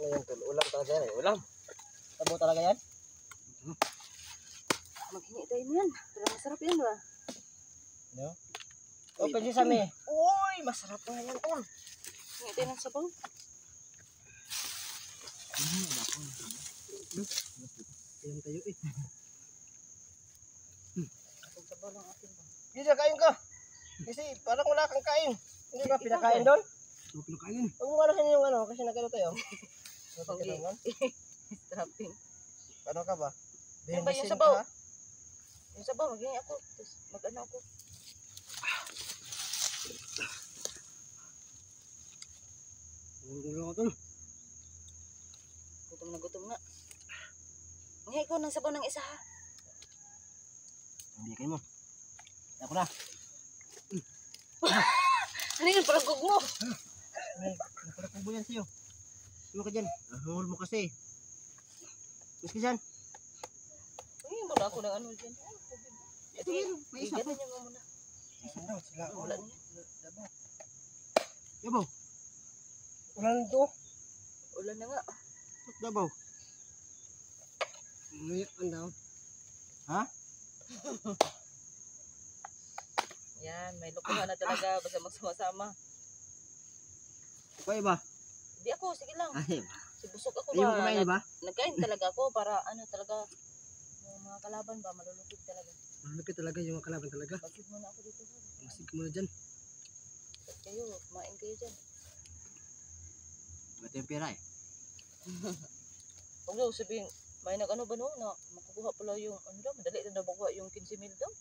yan, tol. Ulam talaga yan eh. Ulam. Tabo talaga yan. Maghingi tayo niyan. Pero masarap yan ba? No? Open siya sa me. Uy, masarap na yan, tol. Hingi tayo ng sabaw. Yan tayo eh. Ang sabaw lang atin ba? Gisa, kain ka. Kasi parang wala kang kain. Hindi ka pinakain doon? So, pinakain. Huwag mo kalahin yung ano, kasi nagano tayo. Okay. Strapping. Ano ka ba? Ano ba yung Behind the scene sabaw? ka? Yung sabaw, maghingi ako. Tapos mag-ano ako. Gulo ko tol. Gutom na gutom nga. Maghingi ko ng sabaw ng isa ha. Hindi kayo mo. Ako na. Ano yun? Parang gugmo. Ay, nakalakbo yan sa'yo. Sino ka dyan? Ahul mo kasi. Mas ka dyan. Maghingi mo na ako ng ano dyan. Ito yun. May isa pa. Ganyan mo muna. Isa daw. Sila. Wala niya. Dabaw. Ulan ito. Ulan na nga. Dabaw. Ano daw? Ha? Yan, may lukuhan na talaga. Basta magsama-sama. Ikaw ba? Hindi ako, sige lang. Ay, Si busog ako ayaw mo ba? kumain ba? Nagkain talaga ako para ano talaga. Yung mga kalaban ba, malulupig talaga. Malapit talaga yung mga kalaban talaga. Bagid muna ako dito. Masig ka muna dyan. Ba't kayo, kumain kayo dyan. Ito yung pera eh. Huwag daw sabihin, may nag-ano ba no, na makukuha pala yung, ano daw, madali na daw makuha yung 15 mil daw.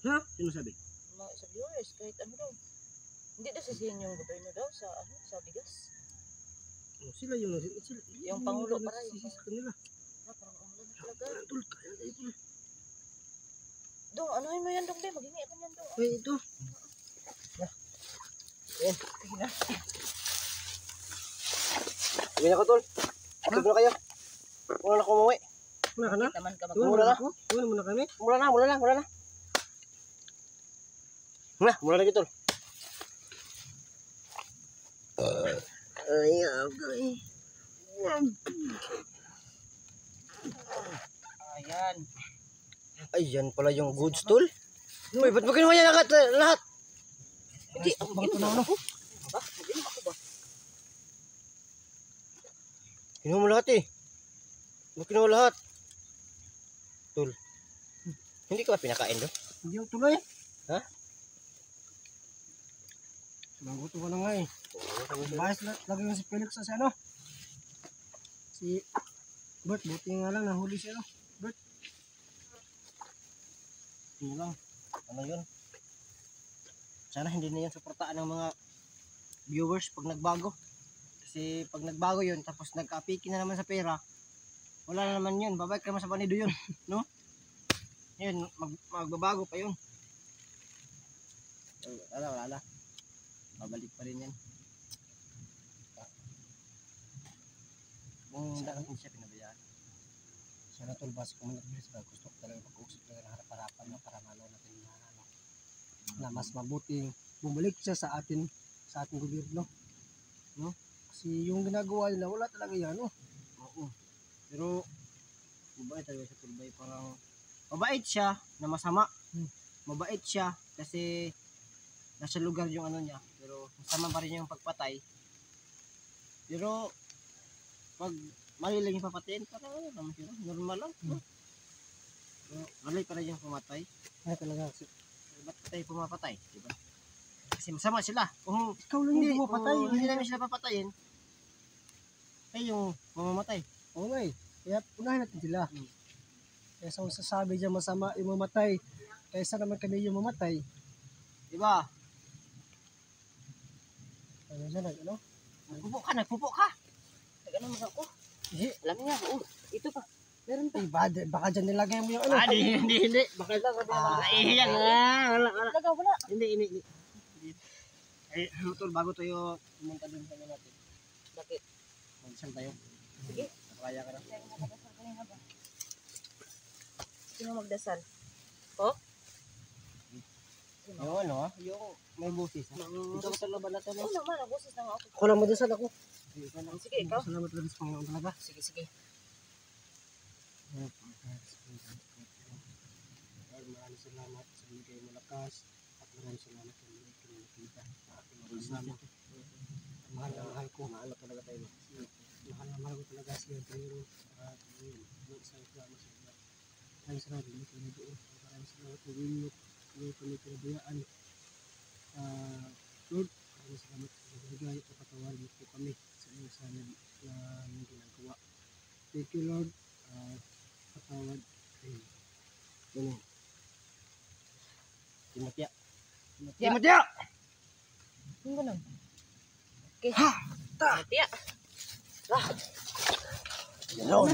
Ha? Sino sabi? Mga sa viewers, kahit ano daw. Hindi daw sisihin yung gobyerno daw sa, ano, sa bigas. Oh, sila yung Yung pangulo para yung sisis kanila. Parang umulan na talaga. Tol, kaya tayo tol. Dong, anuhin mo yan dong, be, maghingi ako yan dong. Uy, ito. Sabi na ko, tol. Atog na kayo. Mula na ko umuwi. Muna ka na? Naman ka Muna Muna na na. ako? Muna kami? Mula na, mula na, mula na. Mula na tol. Ay, okay. Ayan. Ayan pala yung goods, tol. Uy, ba't mo kinuha yan lahat? Hindi, ako ginom ako. Ba? Ginom ako ba? Kinuha mo lahat eh. Ba't kinuha lahat? Tol. Hindi ka ba pinakain doon? Hindi ako tuloy. Ha? Naguto ko na nga eh. Bahas lagi yung si Felix sa si ano. Si Bert, buti nga lang nahuli si ano. Bert. Hindi lang. Ano yun? Sana hindi na yun suportaan ng mga viewers pag nagbago. Kasi pag nagbago yun, tapos nagka-piki na naman sa pera, wala na naman yun. Babalik ka naman sa panido yun. No? Yun, magbabago pa yun. Wala. Babalik pa rin yan. Kung hindi siya pinabayaan. Sana tol, base kung nag-bless ba, gusto ko talaga mag-uusap talaga ng harap-harapan na para malaw natin na ano. Na mas mabuting bumalik siya sa ating gobyerno. No? Kasi yung ginagawa nila, wala talaga yan, no? Oo. Pero, mabait talaga siya tulbay. Parang, mabait siya na masama. Mabait siya kasi nasa lugar yung ano niya. Pero, masama pa rin yung pagpatay. Pero, pag mali lang yung papatayin, parang ano naman siya, normal lang. Pero, mali pa rin yung pumatay. Ay talaga. Ba't tayo pumapatay? Diba? Kasi masama sila. Kung Ikaw lang yung pumapatay. kung hindi namin sila papatayin, ay yung mamamatay. Oo nga eh. Kaya unahin natin sila. Kaya sa sasabi dyan masama yung mamatay. Kaysa naman kami yung mamatay. Diba? Ano dyan, ano? Nagpupo ka. Nag-ano mo ako? Hindi. Alam niya, oo. Ito pa. Meron pa. Baka dyan nilagay mo yung ano. Hindi. Baka ihiyan na. Wala. Wala. Hindi. Ay, tol, bago tayo pumunta dun sa natin. Bakit? Mag-isang tayo. Sige. Kaya ka na. Sino magdasal? Oh? Yung ano, yung may busis. Dito ko sa laban natin. Oo naman, nagusis na nga ako. Ako lang madasal ako. Sige, ikaw. Salamat talaga sa Panginoon talaga. Sige, sige. Lord, maraming salamat sa bigay mo lakas at maraming salamat sa bigay ko ng nakita sa ating mga kasama. Mahal na mahal ko. Mahal na talaga tayo. Mahal na mahal ko talaga siya. Pero isang salamat sa Diyos. Maraming salamat sa bigay doon. Maraming salamat sa bigay ko ng pinabiyaan. Lord, maraming salamat sa bigay at patawad mo po kami sa iyong sana na yung ginagawa. Thank you, Lord. Patawad. Amen. Timotya. Timotya! Yung ganun. Okay. Ha! Timotya! Ganon.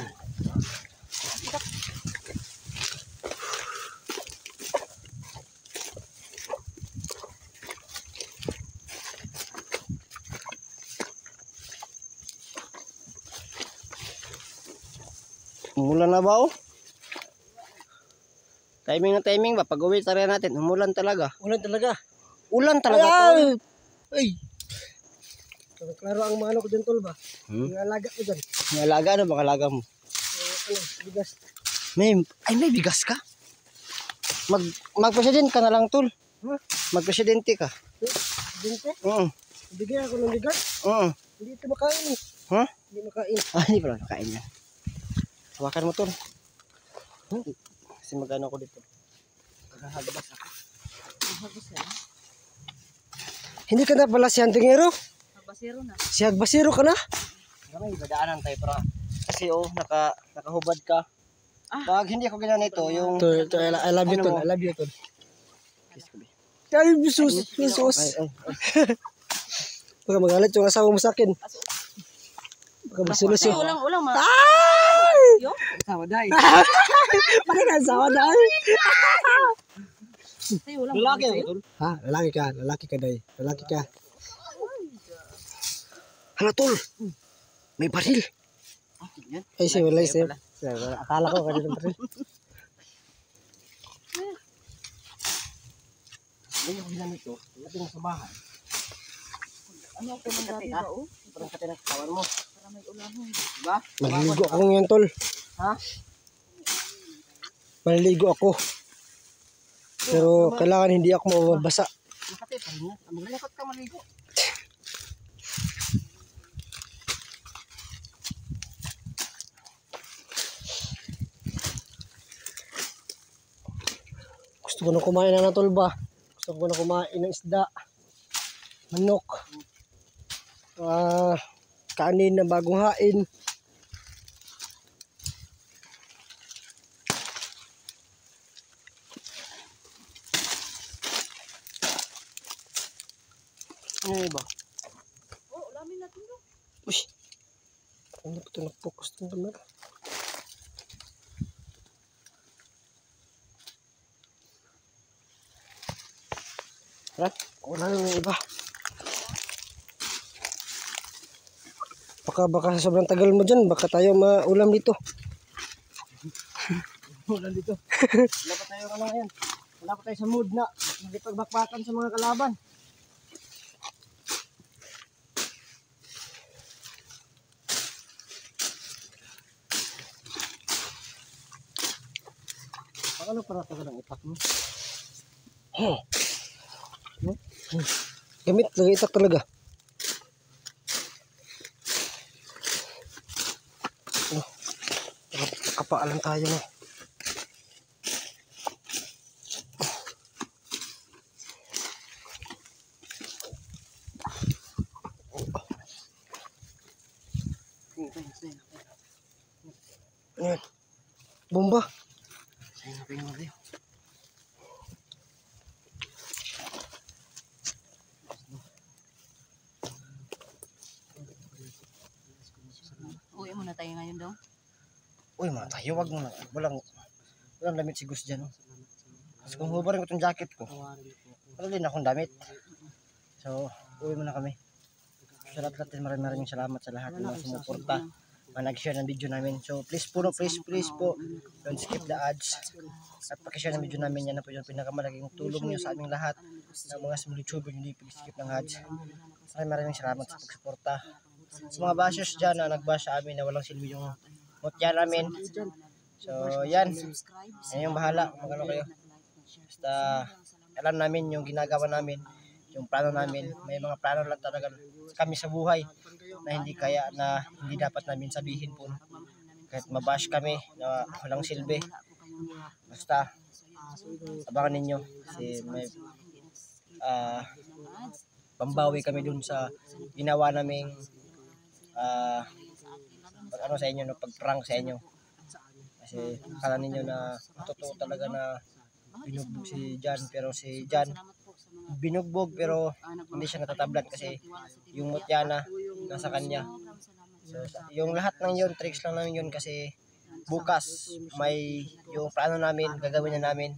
Umulan na ba oh? Timing na timing ba? Pag uwi tara natin, umulan talaga. Ulan talaga? Ulan talaga tol. Ay! Klaro ang mga ano ko dyan tol ba? Yung alaga ko dyan. Yung alaga? Ano bang alaga mo? Bigas. May bigas ka? Magpresidente ka na lang tol. Magpresidente ka. Presidente? Oo. Bigyan ako ng bigas? Oo. Hindi ito makain eh. Ha? Hindi makain. Hindi pala makain yan. Hawakan mo tol. Kasi magano ako dito. Maghahabas ako. Hindi ka na pala si Antingero? Magbasiro na. Si Agbasiro ka na? May dadaanan tayo para kasi nakahubad ka. Pag hindi ako ganito yung I love you tol. I love you tol. Ay, sus. Baka magalit yung asawa mo sa akin. Baka magsilos yun. Ulang ma. Ay! Asawa dahi. Bakit ka asawa dahi? Lalaki ako tol. Ha? Lalaki ka dahi. Lalaki ka. Hala tol. May baril. Ay siya wala siya. Akala ko kanina baril. Hindi ko ginamit ito. Lating sa bahay. Ano ako man dati ba oh? Parang katin ang kawan mo. Para may ulangon. Diba? Maliligo ako ngayon tol. Ha? Maliligo ako. Pero kailangan hindi ako mababasa. Makati pa rin. Maglilakot ka maligo. Gusto ko na kumain ng tol ba? Gusto ko na kumain ng isda. Manok. Kanin na bagong hain. Ano ba? Oh, ulamin natin do. Uy. Ano ba ito nag-focus ng camera? Harap, wala na yung iba. Baka sa sobrang tagal mo dyan, baka tayo maulam dito. Ulam dito. Wala pa tayo ngayon. Wala pa tayo sa mood na nagipagbakbakan sa mga kalaban. Ano para ito ng itak mo? Gamit lang itak talaga. Kapaalan tayo na. Bomba. Uwi muna tayo ngayon daw. Uy, mga tayo, wag mo na. Walang damit si Gus dyan. Kasi kung hubarin ko itong jacket ko, wala din akong damit. So, uwi muna kami. Sa lahat maraming salamat sa lahat ng mga sumuporta. Mga nag-share ng video namin. So, please po, don't skip the ads. At pakishare ng video namin. Yan na po yung pinakamalaking tulong nyo sa aming lahat. Ng mga small YouTuber, hindi pag-skip ng ads. Maraming salamat sa pagsuporta. sa mga bashers dyan na nagbash sa amin na walang silbi yung mutya namin. So, yan. Yan yung bahala. Magano kayo. Basta, alam namin yung ginagawa namin, yung plano namin. May mga plano lang talaga kami sa buhay na hindi kaya na hindi dapat namin sabihin po. Kahit mabash kami na walang silbi. Basta, abangan ninyo. Kasi may pambawi kami dun sa ginawa naming ano sa inyo, no, pag-prank sa inyo. Kasi akala ninyo na totoo talaga na binugbog si Jan, pero si Jan binugbog pero hindi siya natatablan kasi yung mutya na nasa kanya. So, yung lahat ng yun, tricks lang namin yun kasi bukas may yung plano namin, gagawin na namin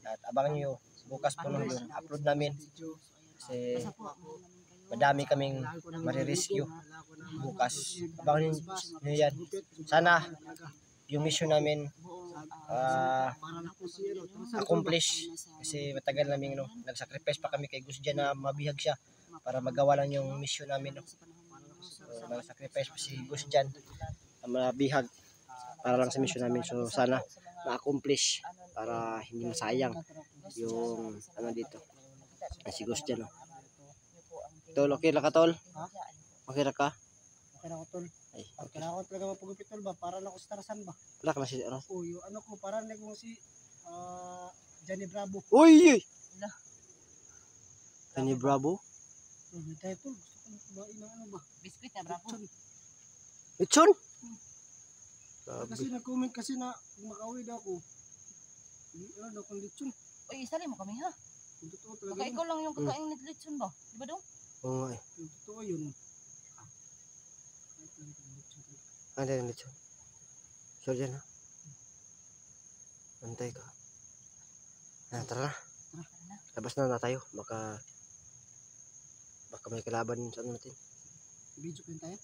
at abangan nyo bukas po nung yung upload namin kasi madami kaming marirescue bukas. Abangan nyo yan. Sana yung mission namin accomplish kasi matagal namin nagsacrifice pa kami kay Gus Jan na mabihag siya para magawa lang yung mission namin. So, nagsacrifice pa si Gus Jan na mabihag para lang sa mission namin. So sana ma-accomplish para hindi masayang yung ano dito si Gus Jan. Tol, okay ra ka tol? Okay ra ka? Okay na ko tol. Ay, okay. Kailangan ko talaga mapagupit tol ba? Para na ko starsan ba? Wala ka na si ano? O yung ano ko, para na ko si Johnny Bravo. Uy! Johnny Bravo? May tayo tol. Gusto ko na kumain ng ano ba? Biskuit na bravo. Lechon? Kasi nag-comment kasi na kung makauwi daw ako. Hindi ano daw kung lechon. Uy, isali mo kami ha. Kung totoo talaga Baka yun. ikaw lang yung kakain ng lechon ba? Di ba dong? Oo nga eh. Kung totoo yun. Ano yung lechon? Sure dyan ha? Antay ka. Tara na. Labas na tayo. Baka may kalaban sa ano natin. Video pa tayo?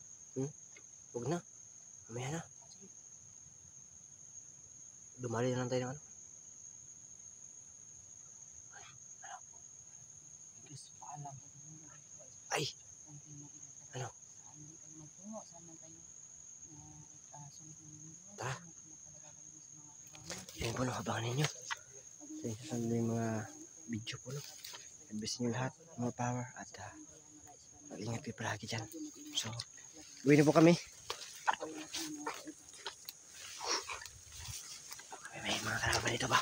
Huwag na. Mamaya na. Dumali na lang tayo ng ano. Ay! Ano? Tara. Yan po, abangan ninyo. Saan na yung mga video po, no? Ibis nyo lahat, mga power, at ingat kayo palagi dyan. So, buhay na po kami. May mga kalaban dito ba?